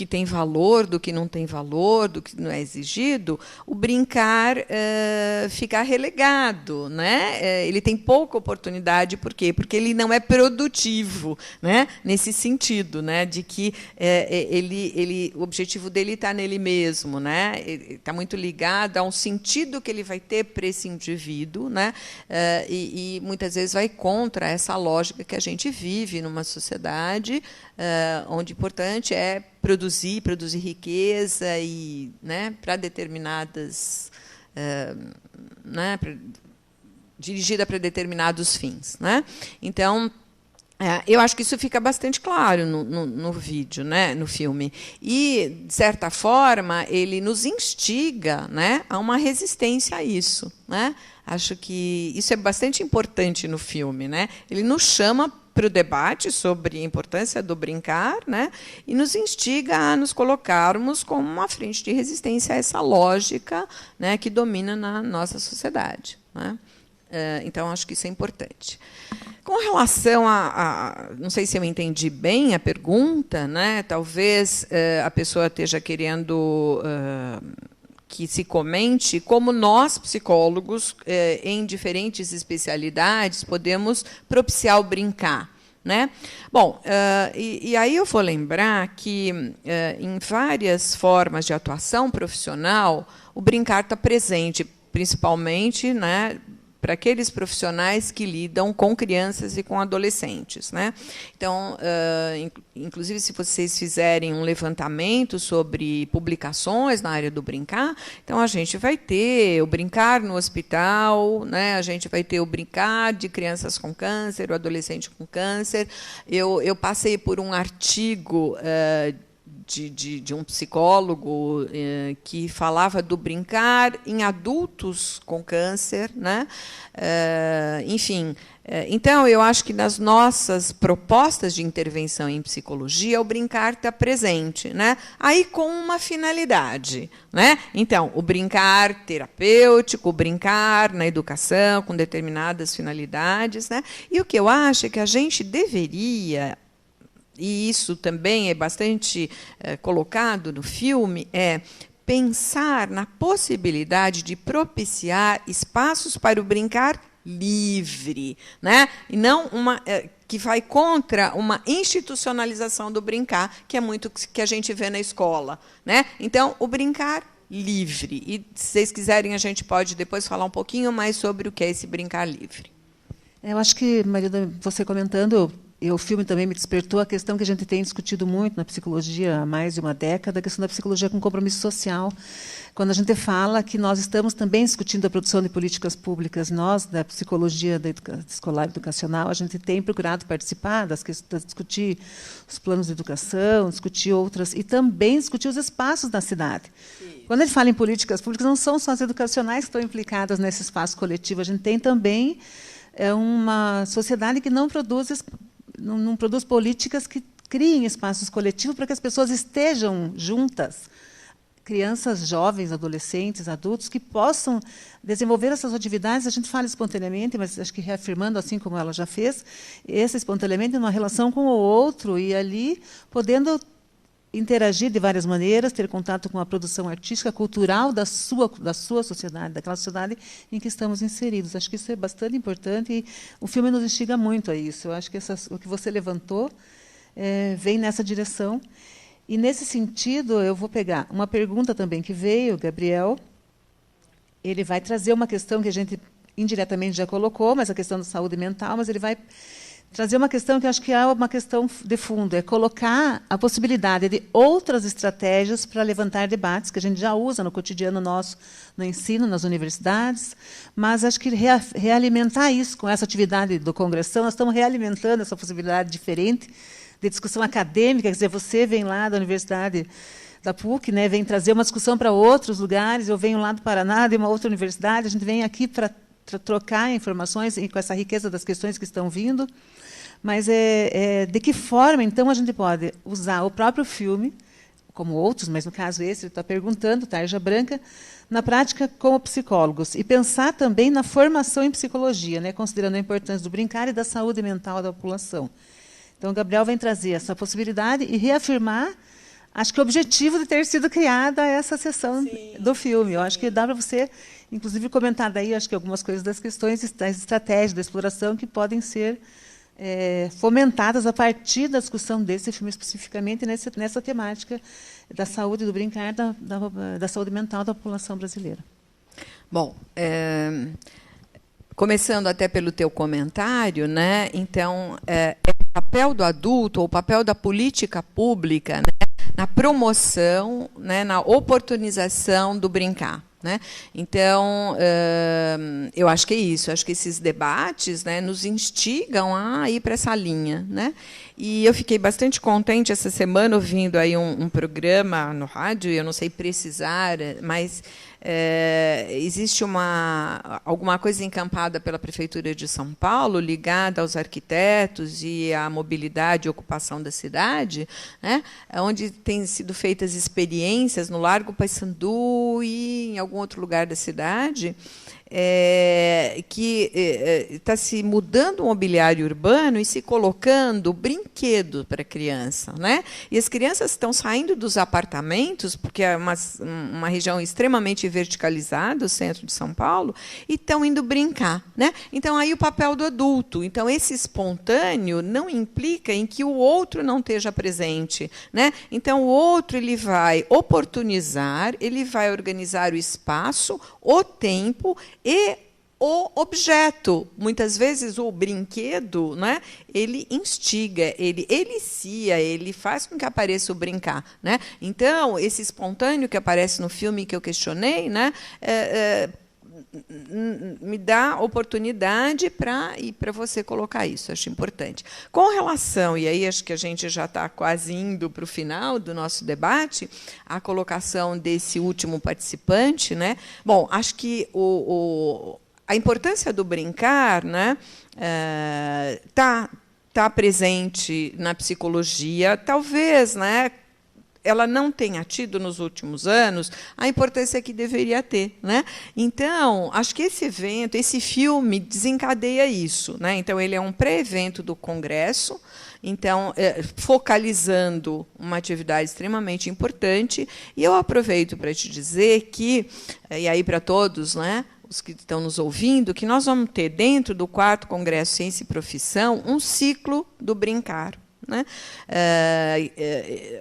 tem valor, do que não tem valor, do que não é exigido, o brincar fica relegado, né? Ele tem pouca oportunidade, por quê? Porque ele não é produtivo, né? Nesse sentido, né? De que o objetivo dele está nele mesmo, né? Está muito ligado a um sentido que ele vai ter para esse indivíduo, né? E muitas vezes vai contra essa lógica que a gente vive numa sociedade onde o importante é produzir riqueza e, né, para determinadas, né, dirigida para determinados fins, né? Então, eu acho que isso fica bastante claro no vídeo, né, no filme. E, de certa forma, ele nos instiga, né, a uma resistência a isso, né? Acho que isso é bastante importante no filme, né? Ele nos chama para o debate sobre a importância do brincar, né, e nos instiga a nos colocarmos como uma frente de resistência a essa lógica, né, que domina na nossa sociedade, né? Então, acho que isso é importante. Com relação não sei se eu entendi bem a pergunta, né? Talvez a pessoa esteja querendo que se comente como nós, psicólogos, em diferentes especialidades, podemos propiciar o brincar, né? Bom, e aí eu vou lembrar que, em várias formas de atuação profissional, o brincar está presente, principalmente, né, para aqueles profissionais que lidam com crianças e com adolescentes, né? Então, inclusive, se vocês fizerem um levantamento sobre publicações na área do brincar, então a gente vai ter o brincar no hospital, né? A gente vai ter o brincar de crianças com câncer, o adolescente com câncer. Eu passei por um artigo de um psicólogo que falava do brincar em adultos com câncer, né? Enfim, então eu acho que nas nossas propostas de intervenção em psicologia o brincar está presente, né? Aí com uma finalidade, né? Então o brincar terapêutico, o brincar na educação com determinadas finalidades, né? E o que eu acho é que a gente deveria, e isso também é bastante colocado no filme, é pensar na possibilidade de propiciar espaços para o brincar livre, né? E não que vai contra uma institucionalização do brincar, que é muito que a gente vê na escola, né? Então, o brincar livre. E, se vocês quiserem, a gente pode depois falar um pouquinho mais sobre o que é esse brincar livre. Eu acho que, Marilda, você comentando, o filme também me despertou a questão que a gente tem discutido muito na psicologia há mais de uma década, a questão da psicologia com compromisso social. Quando a gente fala que nós estamos também discutindo a produção de políticas públicas, nós, da psicologia da escolar educacional, a gente tem procurado participar das questões, discutir os planos de educação, discutir outras, e também discutir os espaços da cidade. Sim. Quando a gente fala em políticas públicas, não são só as educacionais que estão implicadas nesse espaço coletivo, a gente tem também uma sociedade que não produz políticas que criem espaços coletivos para que as pessoas estejam juntas, crianças, jovens, adolescentes, adultos, que possam desenvolver essas atividades. A gente fala espontaneamente, mas acho que reafirmando, assim como ela já fez, esse espontaneamente numa relação com o outro, e ali podendo interagir de várias maneiras, ter contato com a produção artística, cultural da sua sociedade, daquela sociedade em que estamos inseridos. Acho que isso é bastante importante e o filme nos instiga muito a isso. Eu acho que o que você levantou vem nessa direção. E, nesse sentido, eu vou pegar uma pergunta também que veio, Gabriel. Ele vai trazer uma questão que a gente indiretamente já colocou, mas a questão da saúde mental, mas ele vai trazer uma questão que eu acho que é uma questão de fundo, é colocar a possibilidade de outras estratégias para levantar debates, que a gente já usa no cotidiano nosso, no ensino, nas universidades, mas acho que realimentar isso com essa atividade do Congressão, nós estamos realimentando essa possibilidade diferente de discussão acadêmica, quer dizer, você vem lá da Universidade da PUC, né, vem trazer uma discussão para outros lugares, eu venho lá do Paraná, de uma outra universidade, a gente vem aqui para trocar informações com essa riqueza das questões que estão vindo, mas de que forma, então, a gente pode usar o próprio filme, como outros, mas, no caso, esse, ele está perguntando, Tarja Branca, na prática como psicólogos, e pensar também na formação em psicologia, né, considerando a importância do brincar e da saúde mental da população. Então, o Gabriel vem trazer essa possibilidade e reafirmar, acho que o objetivo de ter sido criada essa sessão do filme. Eu acho que dá para você, inclusive, comentar daí, acho que algumas coisas das questões, das estratégias da exploração que podem ser fomentadas a partir da discussão desse filme, especificamente nessa temática da saúde do brincar, da saúde mental da população brasileira. Bom, começando até pelo teu comentário, né? Então, o papel do adulto, ou o papel da política pública, né, na promoção, né, na oportunização do brincar. Né? Então, eu acho que é isso. Acho que esses debates, né, nos instigam a ir para essa linha. Né? E eu fiquei bastante contente essa semana ouvindo aí um programa no rádio, eu não sei precisar, mas existe alguma coisa encampada pela Prefeitura de São Paulo, ligada aos arquitetos e à mobilidade e ocupação da cidade, né, onde têm sido feitas experiências no Largo Paissandu e em algum outro lugar da cidade, que está se mudando o mobiliário urbano e se colocando brinquedo para a criança. Né? E as crianças estão saindo dos apartamentos, porque é uma região extremamente verticalizada, o centro de São Paulo, e estão indo brincar. Né? Então, aí o papel do adulto. Então, esse espontâneo não implica em que o outro não esteja presente. Né? Então, o outro ele vai oportunizar, ele vai organizar o espaço, o tempo e o objeto. Muitas vezes o brinquedo, né, ele instiga, ele elicia, ele faz com que apareça o brincar. Né? Então, esse espontâneo que aparece no filme que eu questionei, né, me dá oportunidade para você colocar isso. Acho importante. Com relação, e aí acho que a gente já está quase indo para o final do nosso debate, a colocação desse último participante, né? Bom, acho que a importância do brincar, né, tá presente na psicologia, talvez, né, ela não tenha tido nos últimos anos a importância que deveria ter. Né? Então, acho que esse evento, esse filme, desencadeia isso. Né? Então, ele é um pré-evento do Congresso, então, focalizando uma atividade extremamente importante. E eu aproveito para te dizer que, e aí para todos, né, os que estão nos ouvindo, que nós vamos ter, dentro do 4º Congresso Ciência e Profissão, um ciclo do brincar. Né?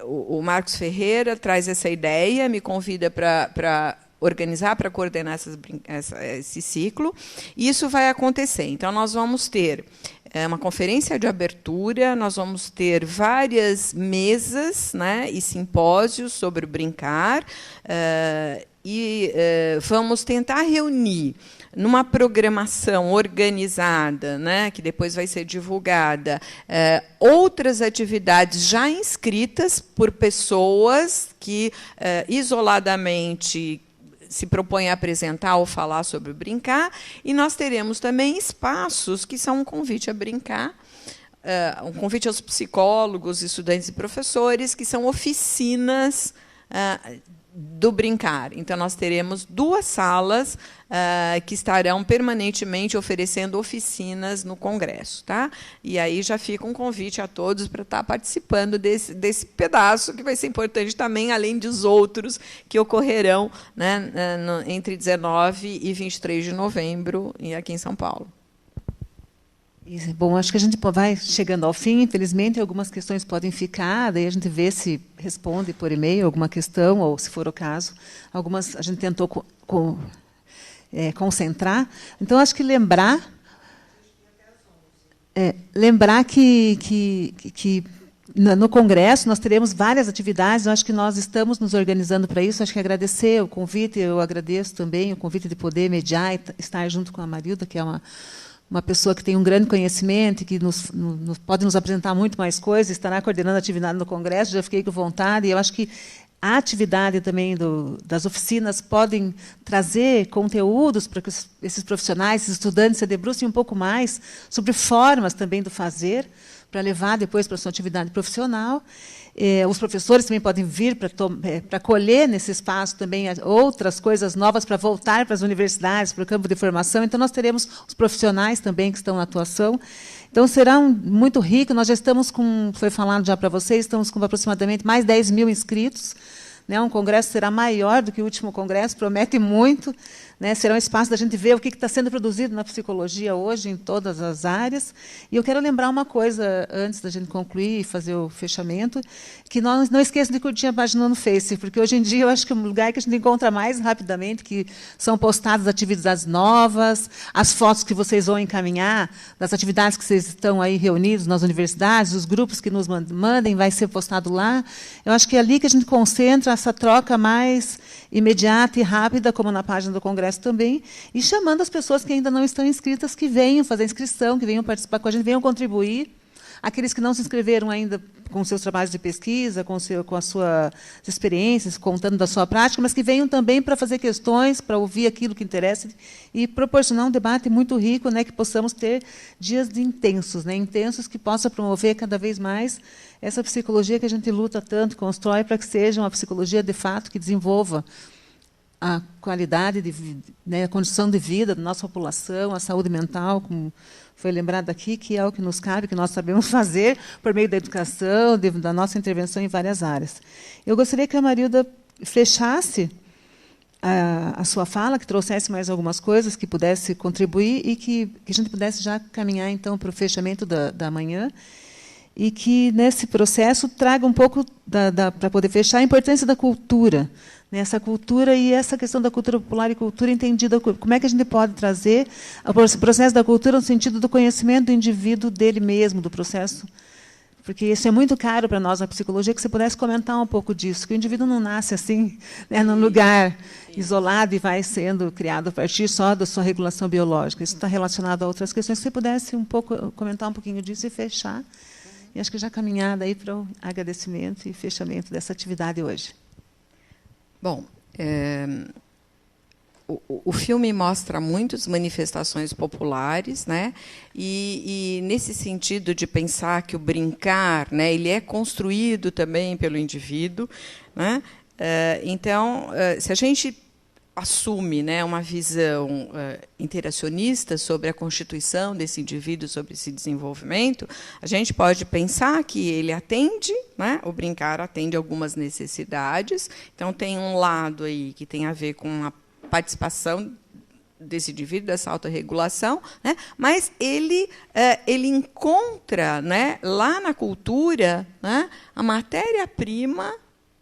O Marcos Ferreira traz essa ideia, me convida para organizar, para coordenar esse ciclo, e isso vai acontecer. Então, nós vamos ter uma conferência de abertura, nós vamos ter várias mesas, né, e simpósios sobre o brincar, e vamos tentar reunir numa programação organizada, né, que depois vai ser divulgada, outras atividades já inscritas por pessoas que, isoladamente, se propõem a apresentar ou falar sobre o brincar, e nós teremos também espaços que são um convite a brincar, um convite aos psicólogos, estudantes e professores, que são oficinas do brincar. Então, nós teremos 2 salas que estarão permanentemente oferecendo oficinas no Congresso. Tá? E aí já fica um convite a todos para estar participando desse pedaço, que vai ser importante também, além dos outros que ocorrerão, né, entre 19 e 23 de novembro aqui em São Paulo. Bom, acho que a gente vai chegando ao fim. Infelizmente, algumas questões podem ficar, daí a gente vê se responde por e-mail alguma questão, ou, se for o caso, algumas a gente tentou concentrar. Então, acho que lembrar que no Congresso nós teremos várias atividades. Eu acho que nós estamos nos organizando para isso. Acho que agradecer o convite, eu agradeço também o convite de poder mediar e estar junto com a Marilda, que é uma pessoa que tem um grande conhecimento e que pode nos apresentar muito mais coisas, estará coordenando a atividade no Congresso, já fiquei com vontade, e eu acho que a atividade também das oficinas podem trazer conteúdos para que esses profissionais, esses estudantes se debrucem um pouco mais sobre formas também do fazer, para levar depois para a sua atividade profissional. Os professores também podem vir para colher nesse espaço também outras coisas novas para voltar para as universidades, para o campo de formação. Então, nós teremos os profissionais também que estão na atuação. Então, será muito rico. Nós já estamos com, foi falado já para vocês, estamos com aproximadamente mais 10 mil inscritos. Um congresso será maior do que o último congresso, promete muito. Será um espaço da gente ver o que está sendo produzido na psicologia hoje, em todas as áreas. E eu quero lembrar uma coisa, antes da gente concluir e fazer o fechamento, que não esqueçam de curtir a página no Face, porque hoje em dia eu acho que é um lugar que a gente encontra mais rapidamente, que são postadas atividades novas, as fotos que vocês vão encaminhar, das atividades que vocês estão aí reunidos nas universidades, os grupos que nos mandem, vai ser postado lá. Eu acho que é ali que a gente concentra essa troca mais imediata e rápida, como na página do Congresso também, e chamando as pessoas que ainda não estão inscritas, que venham fazer a inscrição, que venham participar com a gente, venham contribuir. Aqueles que não se inscreveram ainda com seus trabalhos de pesquisa, com as suas experiências, contando da sua prática, mas que venham também para fazer questões, para ouvir aquilo que interessa e proporcionar um debate muito rico, que possamos ter dias intensos, intensos que possa promover cada vez mais essa psicologia que a gente luta tanto, constrói para que seja uma psicologia, de fato, que desenvolva a qualidade, a condição de vida da nossa população, a saúde mental, como foi lembrado aqui, que é o que nos cabe, que nós sabemos fazer por meio da educação, da nossa intervenção em várias áreas. Eu gostaria que a Marilda fechasse a sua fala, que trouxesse mais algumas coisas que pudesse contribuir e que a gente pudesse já caminhar, então, para o fechamento da manhã, e que, nesse processo, traga um pouco, para poder fechar, a importância da cultura. Essa cultura e essa questão da cultura popular e cultura entendida, como é que a gente pode trazer o processo da cultura no sentido do conhecimento do indivíduo dele mesmo, do processo. Porque isso é muito caro para nós na psicologia, que você pudesse comentar um pouco disso, que o indivíduo não nasce assim, num lugar isolado e vai sendo criado a partir só da sua regulação biológica. Isso está relacionado a outras questões. Se você pudesse comentar um pouquinho disso e fechar. E acho que já caminhada aí para o agradecimento e fechamento dessa atividade hoje. Bom, o filme mostra muitas manifestações populares, e nesse sentido de pensar que o brincar, ele é construído também pelo indivíduo, então, se a gente assume uma visão interacionista sobre a constituição desse indivíduo, sobre esse desenvolvimento, a gente pode pensar que ele atende, o brincar atende algumas necessidades, então tem um lado aí que tem a ver com a participação desse indivíduo, dessa autorregulação, mas ele encontra lá na cultura a matéria-prima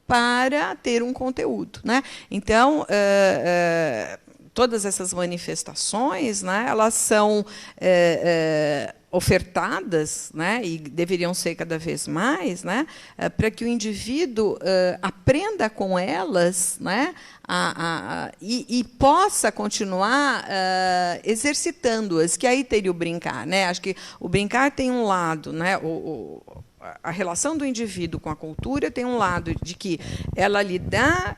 para ter um conteúdo. Então, todas essas manifestações, elas são ofertadas, e deveriam ser cada vez mais, para que o indivíduo aprenda com elas, e possa continuar exercitando-as, que aí teria o brincar. Acho que o brincar tem um lado, a relação do indivíduo com a cultura tem um lado de que ela lhe dá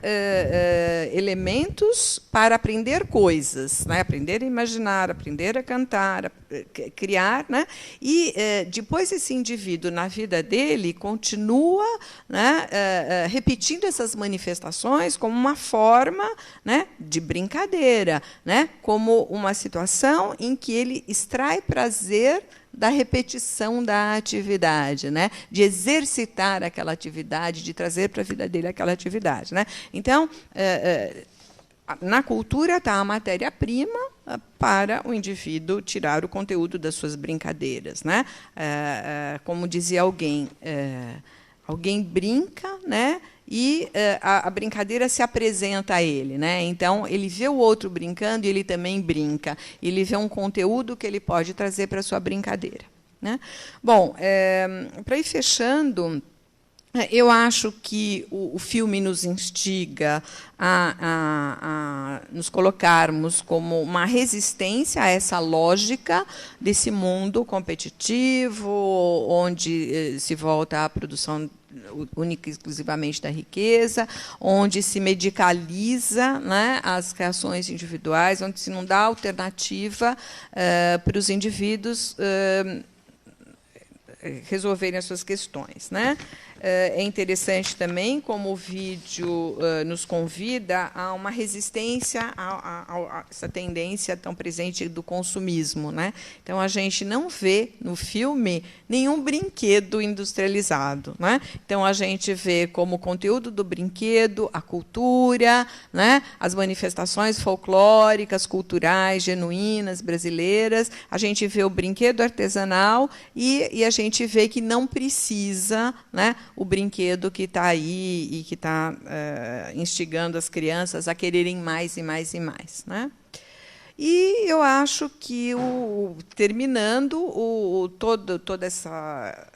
elementos para aprender coisas, aprender a imaginar, aprender a cantar, a criar, e depois esse indivíduo, na vida dele, continua repetindo essas manifestações como uma forma de brincadeira, como uma situação em que ele extrai prazer da repetição da atividade, de exercitar aquela atividade, de trazer para a vida dele aquela atividade. Então, na cultura está a matéria-prima para o indivíduo tirar o conteúdo das suas brincadeiras. Como dizia alguém, alguém brinca, e a brincadeira se apresenta a ele. Então, ele vê o outro brincando e ele também brinca. Ele vê um conteúdo que ele pode trazer para a sua brincadeira. Bom, para ir fechando, eu acho que o filme nos instiga a nos colocarmos como uma resistência a essa lógica desse mundo competitivo, onde se volta à produção única e exclusivamente da riqueza, onde se medicaliza, né, as reações individuais, onde se não dá alternativa para os indivíduos resolverem as suas questões, né? É interessante também como o vídeo nos convida a uma resistência a essa tendência tão presente do consumismo, né? Então, a gente não vê no filme nenhum brinquedo industrializado, né? Então, a gente vê como conteúdo do brinquedo a cultura, né? As manifestações folclóricas, culturais, genuínas, brasileiras. A gente vê o brinquedo artesanal e a gente vê que não precisa, né, o brinquedo que está aí e que está instigando as crianças a quererem mais e mais e mais, né? E eu acho que, terminando, toda essa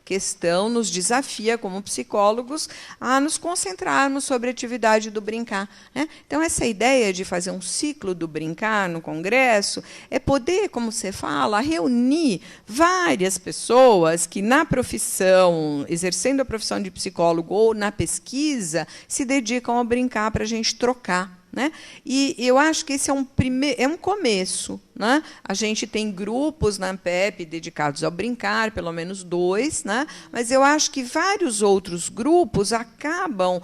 questão nos desafia, como psicólogos, a nos concentrarmos sobre a atividade do brincar, né? Então, essa ideia de fazer um ciclo do brincar no congresso é poder, como você fala, reunir várias pessoas que, na profissão, exercendo a profissão de psicólogo ou na pesquisa, se dedicam ao brincar para a gente trocar, né? E eu acho que esse é um começo, né? A gente tem grupos na ANPEP dedicados ao brincar, pelo menos 2, né? Mas eu acho que vários outros grupos acabam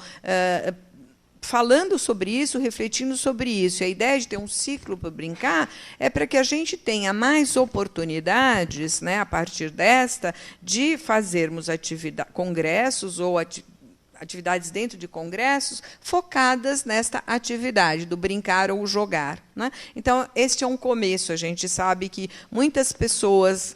falando sobre isso, refletindo sobre isso. E a ideia de ter um ciclo para brincar é para que a gente tenha mais oportunidades, né, a partir desta, de fazermos congressos ou atividades dentro de congressos focadas nesta atividade do brincar ou jogar, né? Então, este é um começo. A gente sabe que muitas pessoas,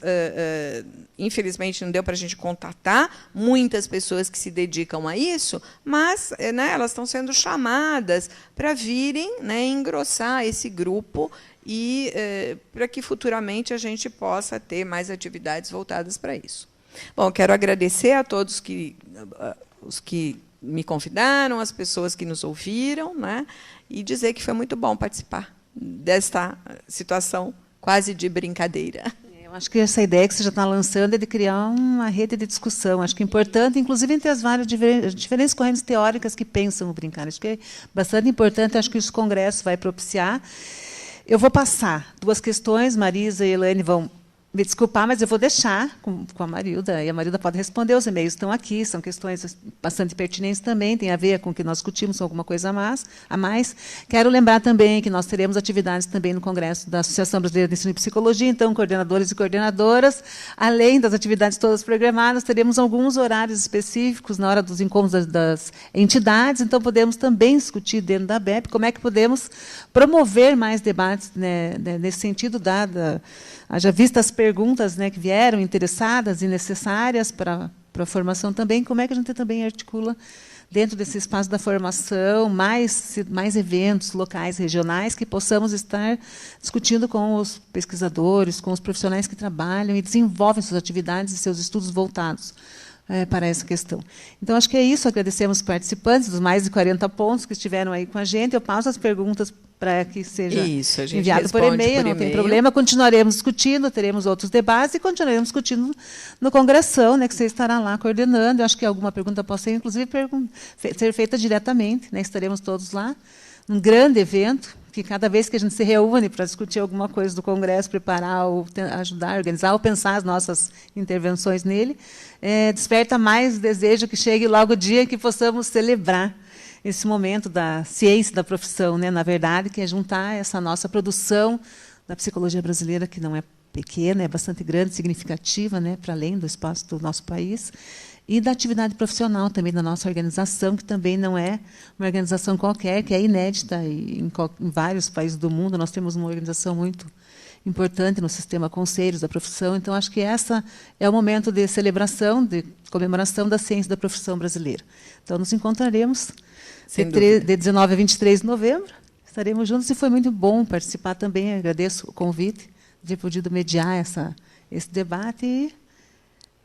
infelizmente, não deu para a gente contatar muitas pessoas que se dedicam a isso, mas, né, elas estão sendo chamadas para virem, né, engrossar esse grupo e para que futuramente a gente possa ter mais atividades voltadas para isso. Bom, quero agradecer a todos os que me convidaram, as pessoas que nos ouviram, né, e dizer que foi muito bom participar desta situação quase de brincadeira. Eu acho que essa ideia que você já está lançando é de criar uma rede de discussão. Acho que é importante, inclusive, entre as várias diferentes correntes teóricas que pensam no brincar. Acho que é bastante importante, acho que isso o Congresso vai propiciar. Eu vou passar 2 questões, Marisa e Elaine vão me desculpar, mas eu vou deixar com a Marilda, e a Marilda pode responder, os e-mails estão aqui, são questões bastante pertinentes também, tem a ver com o que nós discutimos, alguma coisa a mais. Quero lembrar também que nós teremos atividades também no Congresso da Associação Brasileira de Ensino e Psicologia, então, coordenadores e coordenadoras, além das atividades todas programadas, teremos alguns horários específicos na hora dos encontros das entidades, então podemos também discutir dentro da ABEP como é que podemos promover mais debates, né, nesse sentido, haja vista as perguntas, né, que vieram interessadas e necessárias para a formação também, como é que a gente também articula dentro desse espaço da formação mais eventos locais, regionais, que possamos estar discutindo com os pesquisadores, com os profissionais que trabalham e desenvolvem suas atividades e seus estudos voltados para essa questão. Então, acho que é isso. Agradecemos os participantes dos mais de 40 pontos que estiveram aí com a gente. Eu passo as perguntas para que seja enviado por e-mail, não tem problema. Continuaremos discutindo, teremos outros debates e continuaremos discutindo no Congressão, né, que você estará lá coordenando. Eu acho que alguma pergunta possa ser, inclusive, ser feita diretamente, né, estaremos todos lá. Um grande evento, que cada vez que a gente se reúne para discutir alguma coisa do Congresso, preparar, ou ajudar, organizar, ou pensar as nossas intervenções nele, desperta mais desejo que chegue logo o dia que possamos celebrar esse momento da ciência da profissão, né, na verdade, que é juntar essa nossa produção da psicologia brasileira, que não é pequena, é bastante grande, significativa, né, para além do espaço do nosso país, e da atividade profissional também da nossa organização, que também não é uma organização qualquer, que é inédita em vários países do mundo. Nós temos uma organização muito importante no sistema conselhos da profissão. Então, acho que essa é o momento de celebração, de comemoração da ciência da profissão brasileira. Então, nos encontraremos de 19 a 23 de novembro. Estaremos juntos e foi muito bom participar também. Agradeço o convite de ter podido mediar esse debate e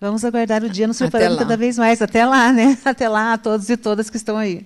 vamos aguardar o dia nos preparando cada vez mais. Até lá, né? Até lá a todos e todas que estão aí.